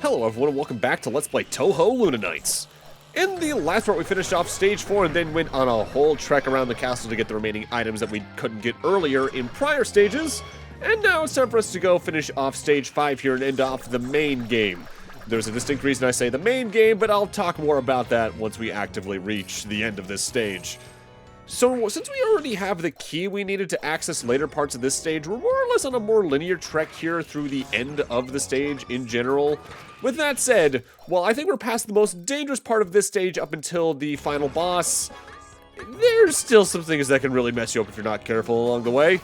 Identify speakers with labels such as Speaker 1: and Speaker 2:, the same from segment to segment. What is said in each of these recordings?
Speaker 1: Hello everyone and welcome back to Let's Play Touhou Luna Nights. In the last part we finished off stage 4 and then went on a whole trek around the castle to get the remaining items that we couldn't get earlier in prior stages. And now it's time for us to go finish off stage 5 here and end off the main game. There's a distinct reason I say the main game, but I'll talk more about that once we actively reach the end of this stage. So, since we already have the key we needed to access later parts of this stage, we're more or less on a more linear trek here through the end of the stage in general. With that said, while I think we're past the most dangerous part of this stage up until the final boss, there's still some things that can really mess you up if you're not careful along the way.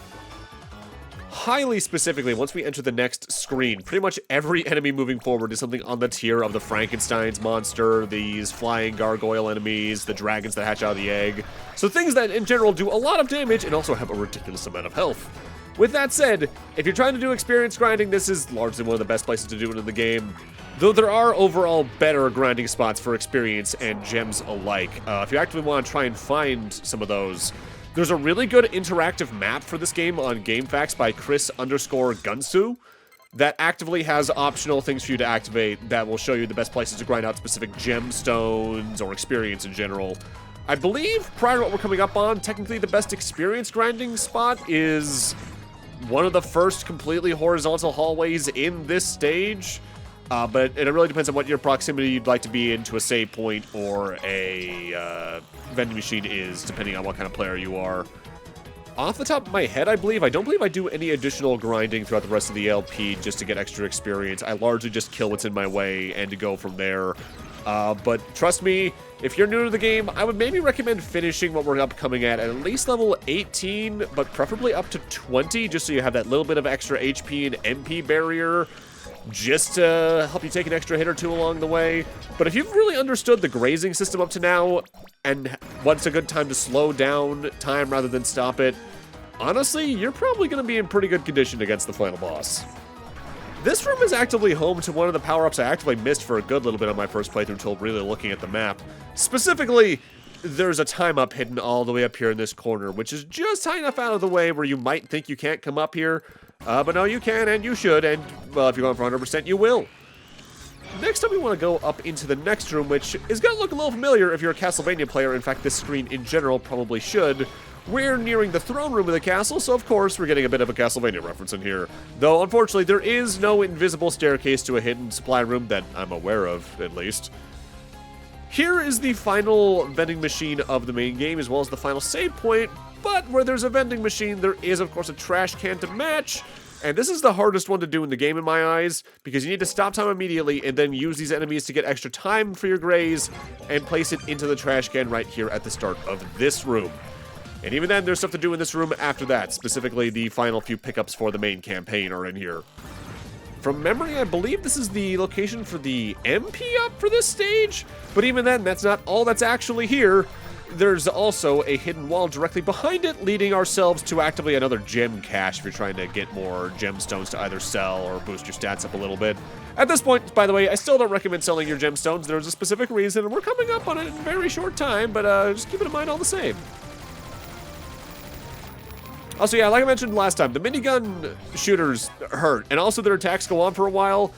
Speaker 1: Highly specifically, once we enter the next screen, pretty much every enemy moving forward is something on the tier of the Frankenstein's monster, these flying gargoyle enemies, the dragons that hatch out of the egg. So things that, in general, do a lot of damage and also have a ridiculous amount of health. With that said, if you're trying to do experience grinding, this is largely one of the best places to do it in the game. Though there are overall better grinding spots for experience and gems alike. If you actively want to try and find some of those, there's a really good interactive map for this game on GameFAQs by Chris_Gunsu that actively has optional things for you to activate that will show you the best places to grind out specific gemstones or experience in general. I believe, prior to what we're coming up on, technically the best experience grinding spot is one of the first completely horizontal hallways in this stage. But it really depends on what your proximity you'd like to be in to a save point or a vending machine is, depending on what kind of player you are. Off the top of my head, I don't believe I do any additional grinding throughout the rest of the LP just to get extra experience. I largely just kill what's in my way and to go from there. But trust me, if you're new to the game, I would maybe recommend finishing what we're upcoming at least level 18, but preferably up to 20, just so you have that little bit of extra HP and MP barrier, just to help you take an extra hit or two along the way. But if you've really understood the grazing system up to now, and what's a good time to slow down time rather than stop it, honestly, you're probably going to be in pretty good condition against the final boss. This room is actively home to one of the power-ups I actively missed for a good little bit on my first playthrough until really looking at the map. Specifically, there's a time up hidden all the way up here in this corner, which is just high enough out of the way where you might think you can't come up here. But no, you can, and you should, and, well, if you're going for 100%, you will. Next up, we want to go up into the next room, which is going to look a little familiar if you're a Castlevania player. In fact, this screen in general probably should. We're nearing the throne room of the castle, so of course we're getting a bit of a Castlevania reference in here. Though, unfortunately, there is no invisible staircase to a hidden supply room that I'm aware of, at least. Here is the final vending machine of the main game, as well as the final save point, but where there's a vending machine, there is, of course, a trash can to match. And this is the hardest one to do in the game in my eyes, because you need to stop time immediately and then use these enemies to get extra time for your graze and place it into the trash can right here at the start of this room. And even then, there's stuff to do in this room after that. Specifically, the final few pickups for the main campaign are in here. From memory, I believe this is the location for the MP up for this stage, but even then, that's not all that's actually here. There's also a hidden wall directly behind it, leading ourselves to actively another gem cache if you're trying to get more gemstones to either sell or boost your stats up a little bit. At this point, by the way, I still don't recommend selling your gemstones. There's a specific reason, and we're coming up on it in a very short time, but just keep it in mind all the same. Also, yeah, like I mentioned last time, the minigun shooters hurt, and also their attacks go on for a while.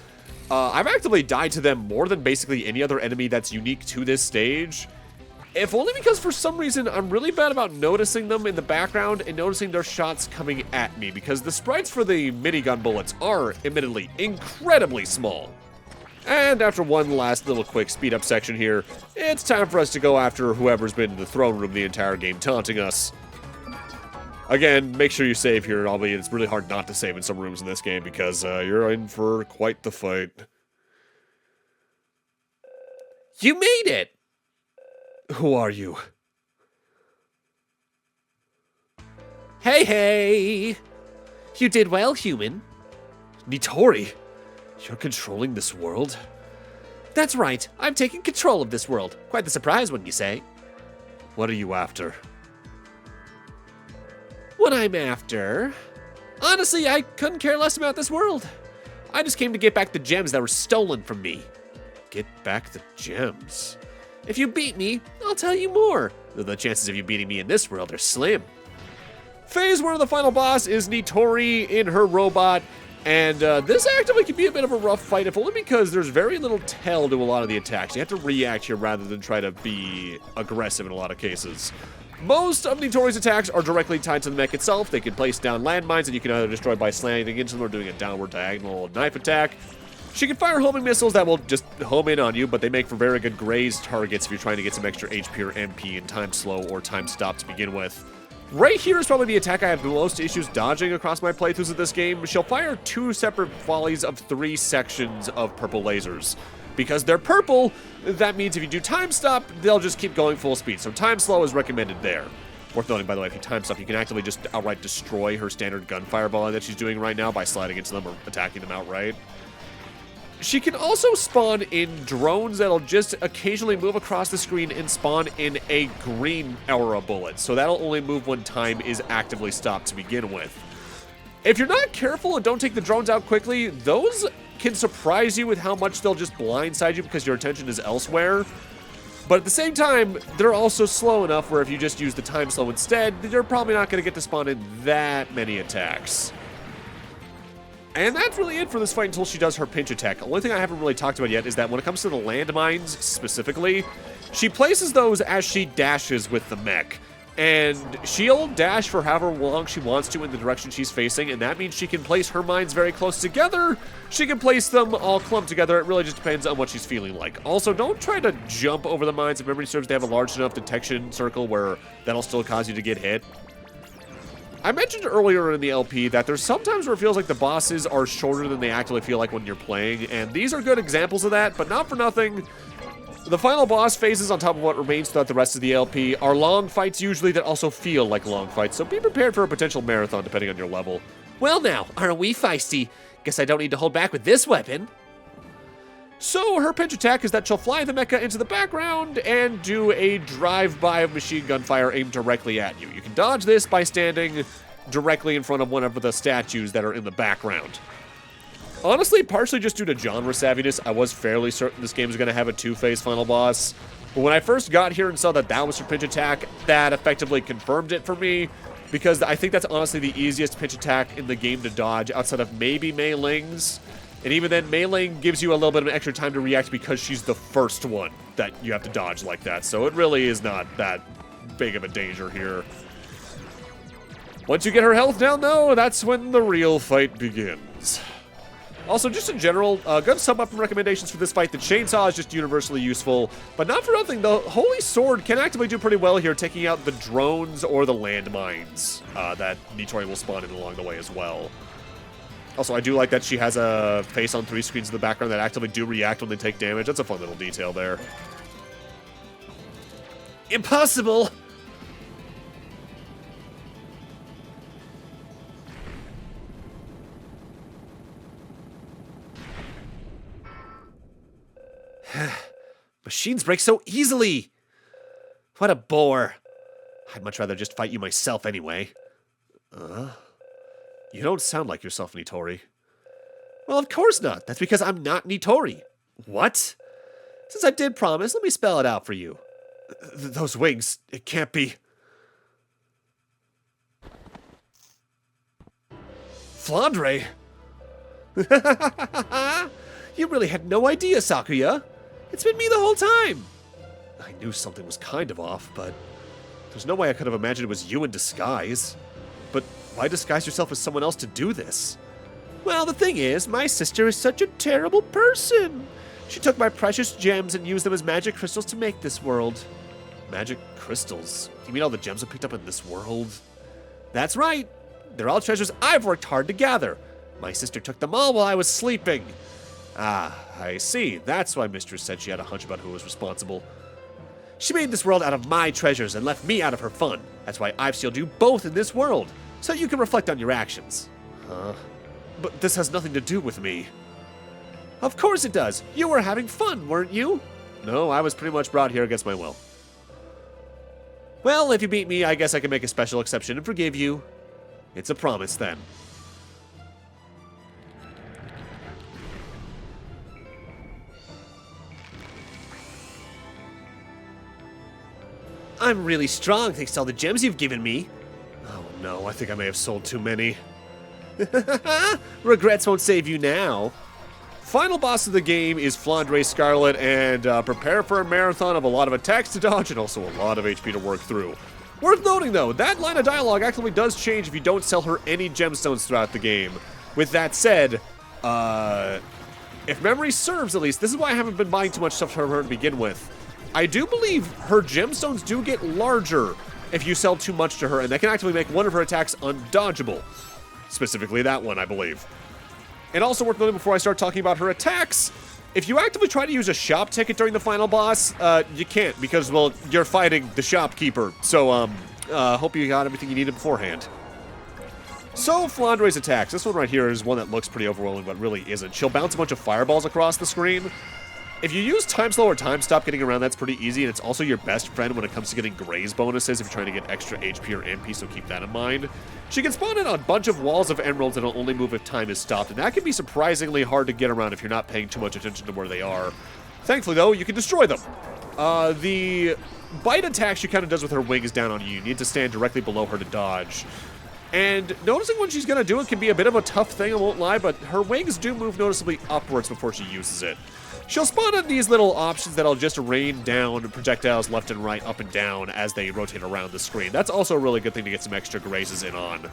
Speaker 1: I've actively died to them more than basically any other enemy that's unique to this stage. If only because for some reason I'm really bad about noticing them in the background and noticing their shots coming at me, because the sprites for the minigun bullets are, admittedly, incredibly small. And after one last little quick speed up section here, it's time for us to go after whoever's been in the throne room the entire game taunting us. Again, make sure you save here, albeit it's really hard not to save in some rooms in this game because you're in for quite the fight. You made it! Who are you? Hey! You did well, human. Nitori, you're controlling this world? That's right, I'm taking control of this world. Quite the surprise, wouldn't you say? What are you after? What I'm after? Honestly, I couldn't care less about this world. I just came to get back the gems that were stolen from me. Get back the gems? If you beat me, I'll tell you more, though the chances of you beating me in this world are slim. Phase 1 of the final boss is Nitori in her robot, And this actively can be a bit of a rough fight, if only because there's very little tell to a lot of the attacks. You have to react here rather than try to be aggressive in a lot of cases. Most of Nitori's attacks are directly tied to the mech itself. They can place down landmines that you can either destroy by slamming into them or doing a downward diagonal knife attack. She can fire homing missiles that will just home in on you, but they make for very good grazed targets if you're trying to get some extra HP or MP in time slow or time stop to begin with. Right here is probably the attack I have the most issues dodging across my playthroughs of this game. She'll fire 2 separate volleys of 3 sections of purple lasers. Because they're purple, that means if you do time stop, they'll just keep going full speed. So time slow is recommended there. Worth noting, by the way, if you time stop, you can actively just outright destroy her standard gunfire volley that she's doing right now by sliding into them or attacking them outright. She can also spawn in drones that'll just occasionally move across the screen and spawn in a green aura bullet. So that'll only move when time is actively stopped to begin with. If you're not careful and don't take the drones out quickly, those can surprise you with how much they'll just blindside you because your attention is elsewhere. But at the same time, they're also slow enough where if you just use the time slow instead, you're probably not going to get to spawn in that many attacks. And that's really it for this fight until she does her pinch attack. The only thing I haven't really talked about yet is that when it comes to the landmines specifically, she places those as she dashes with the mech. And she'll dash for however long she wants to in the direction she's facing, and that means she can place her mines very close together. She can place them all clumped together. It really just depends on what she's feeling like. Also, don't try to jump over the mines. If memory serves, they have a large enough detection circle where that'll still cause you to get hit. I mentioned earlier in the LP that there's sometimes where it feels like the bosses are shorter than they actually feel like when you're playing, and these are good examples of that, but not for nothing. The final boss phases on top of what remains throughout the rest of the LP are long fights usually that also feel like long fights, so be prepared for a potential marathon depending on your level.
Speaker 2: Well now, aren't we feisty? Guess I don't need to hold back with this weapon.
Speaker 1: So her pinch attack is that she'll fly the mecha into the background and do a drive-by of machine gun fire aimed directly at you. You can dodge this by standing directly in front of one of the statues that are in the background. Honestly, partially just due to genre savviness, I was fairly certain this game was going to have a 2-phase final boss. But when I first got here and saw that that was her pinch attack, that effectively confirmed it for me, because I think that's honestly the easiest pinch attack in the game to dodge outside of maybe Mei Ling's. And even then, Mei Ling gives you a little bit of an extra time to react because she's the first one that you have to dodge like that. So it really is not that big of a danger here. Once you get her health down, though, that's when the real fight begins. Also, just in general, good sum-up recommendations for this fight. The chainsaw is just universally useful, but not for nothing. The Holy Sword can actively do pretty well here, taking out the drones or the landmines that Nitori will spawn in along the way as well. Also, I do like that she has a face on 3 screens in the background that actively do react when they take damage. That's a fun little detail there.
Speaker 2: Impossible!
Speaker 1: Machines break so easily! What a bore. I'd much rather just fight you myself anyway. You don't sound like yourself, Nitori. Well, of course not. That's because I'm not Nitori. What? Since I did promise, let me spell it out for you. Those wings, it can't be... Flandre? You really had no idea, Sakuya. It's been me the whole time. I knew something was kind of off, but there's no way I could have imagined it was you in disguise. But why disguise yourself as someone else to do this? Well, the thing is, my sister is such a terrible person. She took my precious gems and used them as magic crystals to make this world. Magic crystals? You mean all the gems I picked up in this world? That's right. They're all treasures I've worked hard to gather. My sister took them all while I was sleeping. Ah, I see. That's why Mistress said she had a hunch about who was responsible. She made this world out of my treasures and left me out of her fun. That's why I've sealed you both in this world, so you can reflect on your actions. Huh? But this has nothing to do with me. Of course it does. You were having fun, weren't you? No, I was pretty much brought here against my will. Well, if you beat me, I guess I can make a special exception and forgive you. It's a promise, then. I'm really strong thanks to all the gems you've given me. Oh no, I think I may have sold too many. Regrets won't save you now. Final boss of the game is Flandre Scarlet, and prepare for a marathon of a lot of attacks to dodge and also a lot of HP to work through. Worth noting, though, that line of dialogue actually does change if you don't sell her any gemstones throughout the game. With that said, if memory serves at least, this is why I haven't been buying too much stuff from her to begin with. I do believe her gemstones do get larger if you sell too much to her, and that can actually make one of her attacks undodgeable. Specifically that one, I believe. And also worth noting before I start talking about her attacks, if you actively try to use a shop ticket during the final boss, you can't because, well, you're fighting the shopkeeper. So, hope you got everything you needed beforehand. So, Flandre's attacks. This one right here is one that looks pretty overwhelming, but really isn't. She'll bounce a bunch of fireballs across the screen. If you use time slow or time stop getting around, that's pretty easy, and it's also your best friend when it comes to getting graze bonuses if you're trying to get extra HP or MP, so keep that in mind. She can spawn in a bunch of walls of emeralds that'll only move if time is stopped, and that can be surprisingly hard to get around if you're not paying too much attention to where they are. Thankfully, though, you can destroy them. The bite attack she kind of does with her wings down on you. You need to stand directly below her to dodge. And noticing when she's going to do it can be a bit of a tough thing, I won't lie, but her wings do move noticeably upwards before she uses it. She'll spawn in these little options that'll just rain down projectiles left and right, up and down as they rotate around the screen. That's also a really good thing to get some extra grazes in on.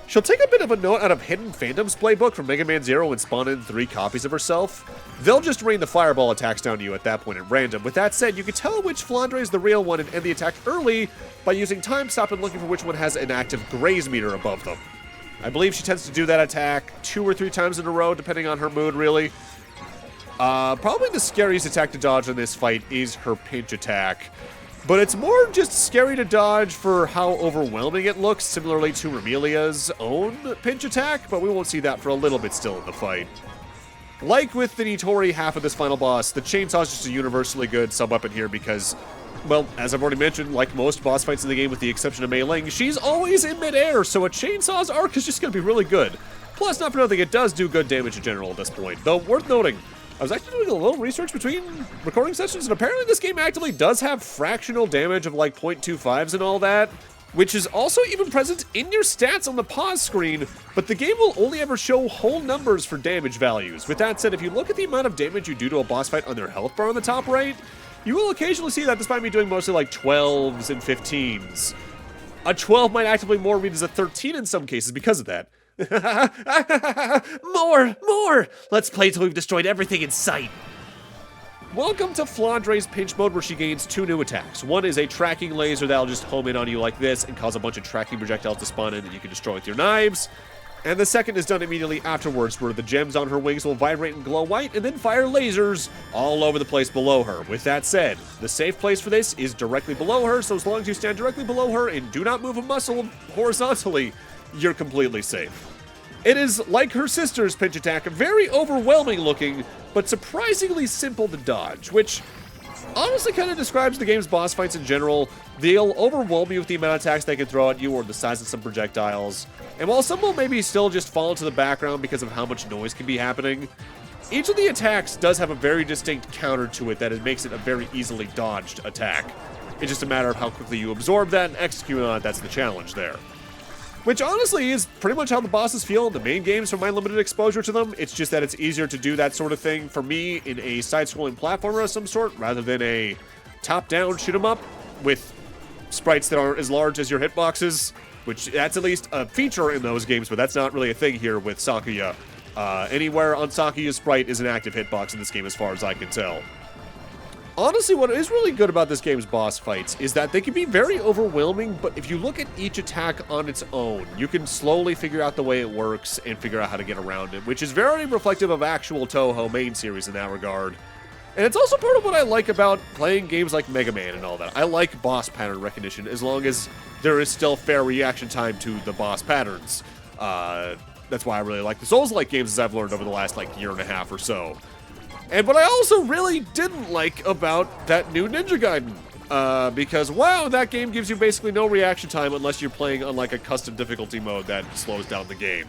Speaker 1: She'll take a bit of a note out of Hidden Phantom's playbook from Mega Man Zero and spawn in 3 copies of herself. They'll just rain the fireball attacks down to you at that point at random. With that said, you can tell which Flandre is the real one and end the attack early by using time stop and looking for which one has an active graze meter above them. I believe she tends to do that attack 2 or 3 times in a row, depending on her mood, really. Probably the scariest attack to dodge in this fight is her pinch attack. But it's more just scary to dodge for how overwhelming it looks, similarly to Remelia's own pinch attack, but we won't see that for a little bit still in the fight. Like with the Nitori half of this final boss, the chainsaw is just a universally good sub-weapon here because, well, as I've already mentioned, like most boss fights in the game with the exception of Mei Ling, she's always in midair, so a chainsaw's arc is just going to be really good. Plus, not for nothing, it does do good damage in general at this point. Though, worth noting, I was actually doing a little research between recording sessions, and apparently this game actively does have fractional damage of like 0.25s and all that, which is also even present in your stats on the pause screen, but the game will only ever show whole numbers for damage values. With that said, if you look at the amount of damage you do to a boss fight on their health bar on the top right, you will occasionally see that despite me doing mostly like 12s and 15s. A 12 might actively more read as a 13 in some cases because of that.
Speaker 2: More! Let's play till we've destroyed everything in sight.
Speaker 1: Welcome to Flandre's pinch mode, where she gains 2 new attacks. One is a tracking laser that'll just home in on you like this and cause a bunch of tracking projectiles to spawn in that you can destroy with your knives. And the second is done immediately afterwards, where the gems on her wings will vibrate and glow white and then fire lasers all over the place below her. With that said, the safe place for this is directly below her, so as long as you stand directly below her and do not move a muscle horizontally, you're completely safe. It is like her sister's pinch attack, very overwhelming looking, but surprisingly simple to dodge, which honestly kind of describes the game's boss fights in general. They'll overwhelm you with the amount of attacks they can throw at you or the size of some projectiles. And while some will maybe still just fall into the background because of how much noise can be happening, each of the attacks does have a very distinct counter to it that makes it a very easily dodged attack. It's just a matter of how quickly you absorb that and execute on it. That's the challenge there. Which honestly is pretty much how the bosses feel in the main games from my limited exposure to them. It's just that it's easier to do that sort of thing for me in a side-scrolling platformer of some sort rather than a top-down shoot-'em-up with sprites that aren't as large as your hitboxes, which that's at least a feature in those games, but that's not really a thing here with Sakuya. Anywhere on Sakuya's sprite is an active hitbox in this game as far as I can tell. Honestly, what is really good about this game's boss fights is that they can be very overwhelming, but if you look at each attack on its own, you can slowly figure out the way it works and figure out how to get around it, which is very reflective of actual Touhou main series in that regard. And it's also part of what I like about playing games like Mega Man and all that. I like boss pattern recognition as long as there is still fair reaction time to the boss patterns. That's why I really like the Souls-like games, as I've learned over the last like year and a half or so. And what I also really didn't like about that new Ninja Gaiden, because, wow, that game gives you basically no reaction time unless you're playing on, like, a custom difficulty mode that slows down the game.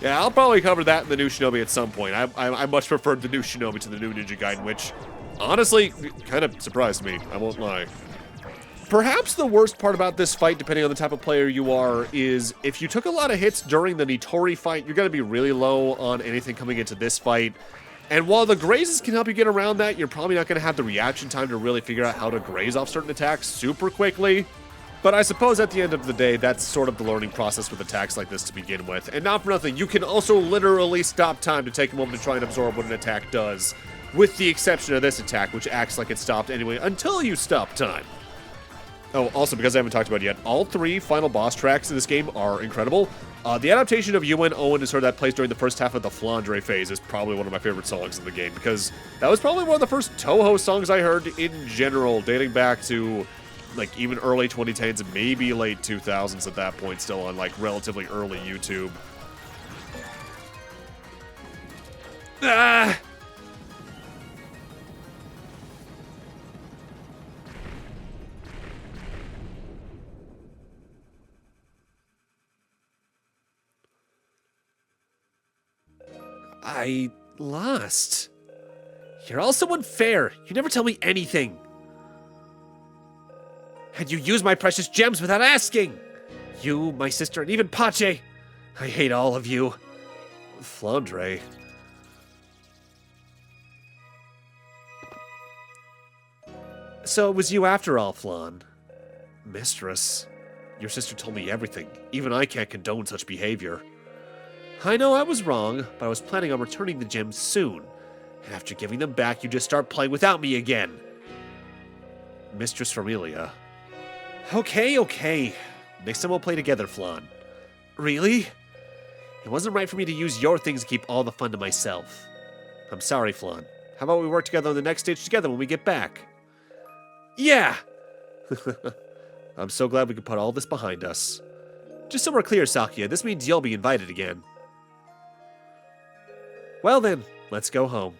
Speaker 1: Yeah, I'll probably cover that in the new Shinobi at some point. I much preferred the new Shinobi to the new Ninja Gaiden, which, honestly, kind of surprised me, I won't lie. Perhaps the worst part about this fight, depending on the type of player you are, is if you took a lot of hits during the Nitori fight, you're going to be really low on anything coming into this fight. And while the grazes can help you get around that, you're probably not going to have the reaction time to really figure out how to graze off certain attacks super quickly. But I suppose at the end of the day, that's sort of the learning process with attacks like this to begin with. And not for nothing, you can also literally stop time to take a moment to try and absorb what an attack does, with the exception of this attack, which acts like it stopped anyway until you stop time. Oh, also, because I haven't talked about it yet, all 3 final boss tracks in this game are incredible. The adaptation of UN Owen is sort of that plays during the first half of the Flandre phase is probably one of my favorite songs in the game, because that was probably one of the first Touhou songs I heard in general, dating back to, like, even early 2010s, maybe late 2000s at that point, still on, like, relatively early YouTube. Ah! I lost. You're also unfair. You never tell me anything. And you use my precious gems without asking. You, my sister, and even Pache. I hate all of you. Flandre. So it was you after all, Flan. Mistress. Your sister told me everything. Even I can't condone such behavior. I know I was wrong, but I was planning on returning the gems soon. And after giving them back, you just start playing without me again. Mistress Familia. Okay. Next time we'll play together, Flan. Really? It wasn't right for me to use your things to keep all the fun to myself. I'm sorry, Flan. How about we work together on the next stage together when we get back? Yeah! I'm so glad we could put all this behind us. Just so we're clear, Sakuya, this means you'll be invited again. Well then, let's go home.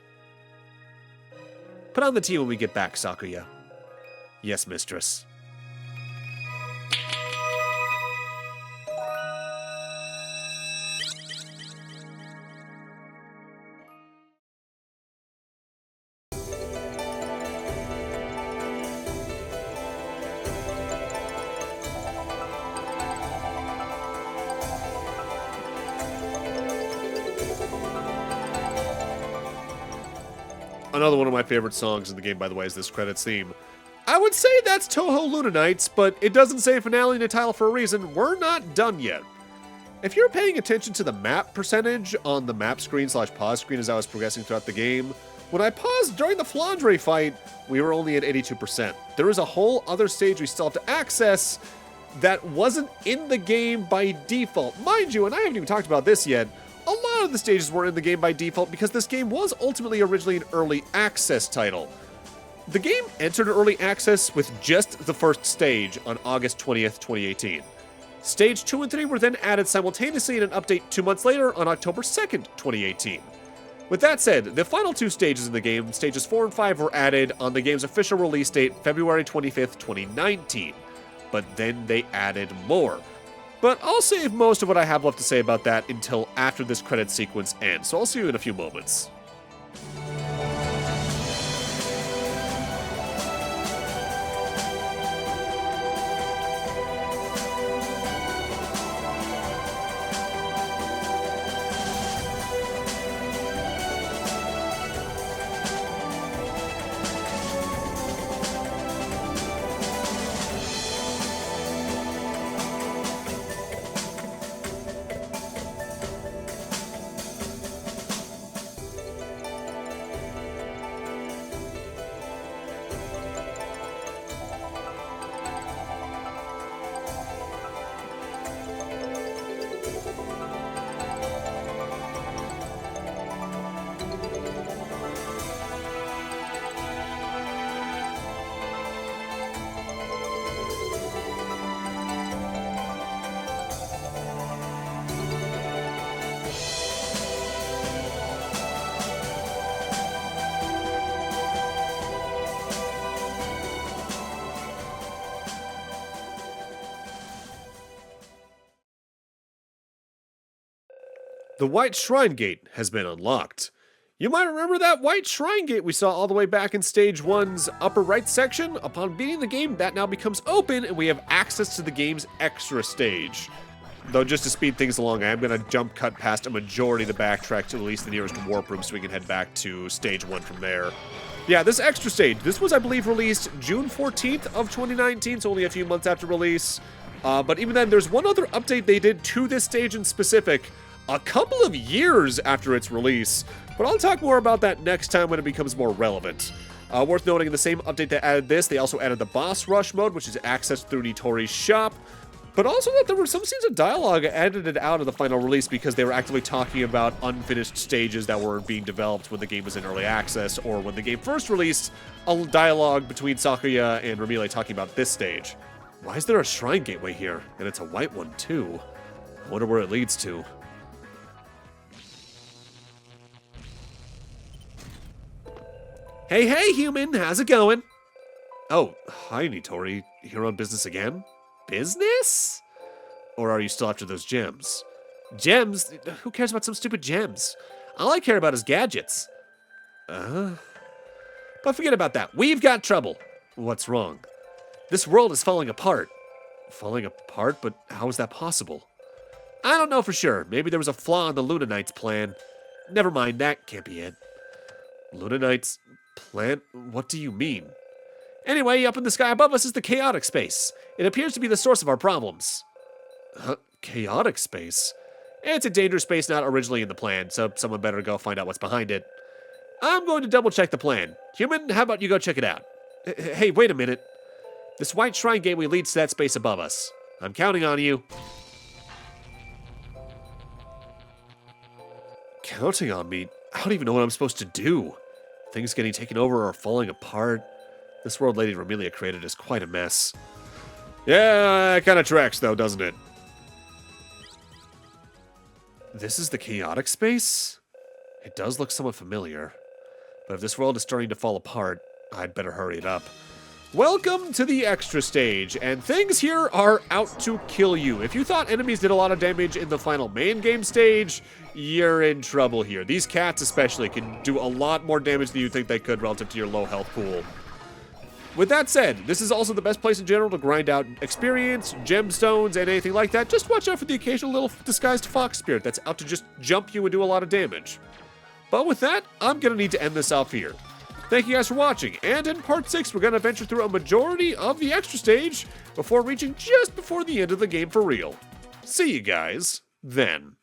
Speaker 1: Put on the tea when we get back, Sakuya. Yes, mistress. Another one of my favorite songs in the game, by the way, is this credits theme. I would say that's Touhou Luna Nights, but it doesn't say finale in the title for a reason. We're not done yet. If you're paying attention to the map percentage on the map screen / pause screen as I was progressing throughout the game, when I paused during the Flandre fight, we were only at 82%. There is a whole other stage we still have to access that wasn't in the game by default. Mind you, and I haven't even talked about this yet, a lot of the stages were in the game by default because this game was ultimately originally an early access title. The game entered early access with just the first stage on August 20th, 2018. Stage 2 and 3 were then added simultaneously in an update 2 months later on October 2nd, 2018. With that said, the final 2 stages in the game, stages 4 and 5, were added on the game's official release date, February 25th, 2019. But then they added more. But I'll save most of what I have left to say about that until after this credit sequence ends, so I'll see you in a few moments. The White Shrine Gate has been unlocked. You might remember that white shrine gate we saw all the way back in Stage 1's upper right section. Upon beating the game, that now becomes open, and we have access to the game's extra stage. Though just to speed things along, I am going to jump cut past a majority of the backtrack to at least the nearest warp room so we can head back to Stage 1 from there. Yeah, this extra stage, this was, I believe, released June 14th of 2019, so only a few months after release. But even then, there's one other update they did to this stage in specific a couple of years after its release. But I'll talk more about that next time when it becomes more relevant. Worth noting, in the same update that added this, they also added the boss rush mode, which is accessed through Nitori's shop. But also that there were some scenes of dialogue edited out of the final release because they were actively talking about unfinished stages that were being developed when the game was in early access, or when the game first released, a dialogue between Sakuya and Ramile talking about this stage. Why is there a shrine gateway here? And it's a white one, too. I wonder where it leads to. Hey, hey, human! How's it going? Oh, hi, Nitori. Here on business again? Business? Or are you still after those gems? Gems? Who cares about some stupid gems? All I care about is gadgets. But forget about that. We've got trouble. What's wrong? This world is falling apart. Falling apart? But how is that possible? I don't know for sure. Maybe there was a flaw in the Luna Knights plan. Never mind, that can't be it. Luna Knights plan? What do you mean? Anyway, up in the sky above us is the chaotic space. It appears to be the source of our problems. Chaotic space? It's a dangerous space not originally in the plan, so someone better go find out what's behind it. I'm going to double check the plan. Human, how about you go check it out? Hey, wait a minute. This white shrine gateway leads to that space above us. I'm counting on you. Counting on me? I don't even know what I'm supposed to do. Things getting taken over or falling apart. This world Lady Ramilia created is quite a mess. Yeah, it kind of tracks, though, doesn't it? This is the chaotic space? It does look somewhat familiar. But if this world is starting to fall apart, I'd better hurry it up. Welcome to the extra stage, and things here are out to kill you. If you thought enemies did a lot of damage in the final main game stage, you're in trouble here. These cats especially can do a lot more damage than you think they could relative to your low health pool. With that said, this is also the best place in general to grind out experience, gemstones, and anything like that. Just watch out for the occasional little disguised fox spirit that's out to just jump you and do a lot of damage. But with that, I'm going to need to end this off here. Thank you guys for watching, and in part 6, we're going to venture through a majority of the extra stage before reaching just before the end of the game for real. See you guys then.